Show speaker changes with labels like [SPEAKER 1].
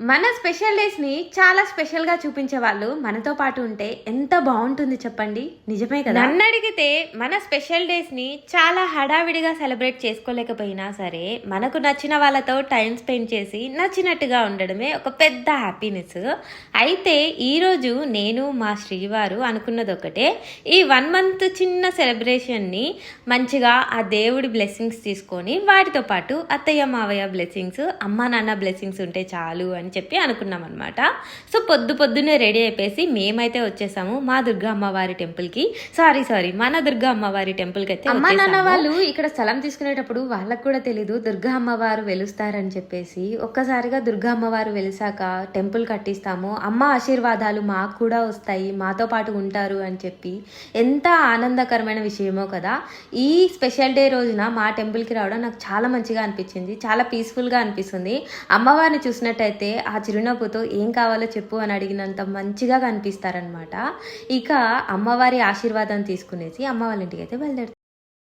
[SPEAKER 1] మన స్పెషల్ డేస్ని చాలా స్పెషల్గా చూపించే వాళ్ళు మనతో పాటు ఉంటే ఎంత బాగుంటుంది చెప్పండి. నిజమే కదా. నన్ను అడిగితే మన స్పెషల్ డేస్ని చాలా హడావిడిగా సెలబ్రేట్ చేసుకోలేకపోయినా సరే మనకు నచ్చిన వాళ్ళతో టైం స్పెండ్ చేసి నచ్చినట్టుగా ఉండడమే ఒక పెద్ద హ్యాపీనెస్. అయితే ఈరోజు నేను మా శ్రీవారు అనుకున్నది ఒకటే, ఈ 1 month చిన్న సెలబ్రేషన్ని మంచిగా ఆ దేవుడి బ్లెస్సింగ్స్ తీసుకొని వాటితో పాటు అత్తయ్య మావయ్య బ్లెస్సింగ్స్, అమ్మా నాన్న బ్లెస్సింగ్స్ ఉంటే చాలు అని చెప్పి అనుకున్నాం అనమాట. సో పొద్దున్నే రెడీ అయిపోయి మేమైతే వచ్చేసాము మా దుర్గా అమ్మవారి టెంపుల్కి. సారీ మన దుర్గా అమ్మవారి టెంపుల్కి అయితే అమ్మా నాన్న వాళ్ళు ఇక్కడ స్థలం తీసుకునేటప్పుడు వాళ్ళకు కూడా తెలీదు దుర్గా అమ్మవారు వెలుస్తారని చెప్పేసి. ఒక్కసారిగా దుర్గా అమ్మవారు వెలిసాక టెంపుల్ కట్టిస్తాము, అమ్మ ఆశీర్వాదాలు మాకు కూడా వస్తాయి, మాతో పాటు ఉంటారు అని చెప్పి ఎంత ఆనందకరమైన విషయమో కదా. ఈ స్పెషల్ డే రోజున మా టెంపుల్కి రావడం నాకు చాలా మంచిగా అనిపించింది, చాలా పీస్ఫుల్గా అనిపిస్తుంది. అమ్మవారిని చూసినట్టయితే ఆ చిరునవ్వుతో ఏం కావాలో చెప్పు అని అడిగినంత మంచిగా కనిపిస్తారనమాట. ఇక అమ్మవారి ఆశీర్వాదం తీసుకునేసి అమ్మ వాళ్ళ ఇంటికి అయితే బయలుదేరుతారు.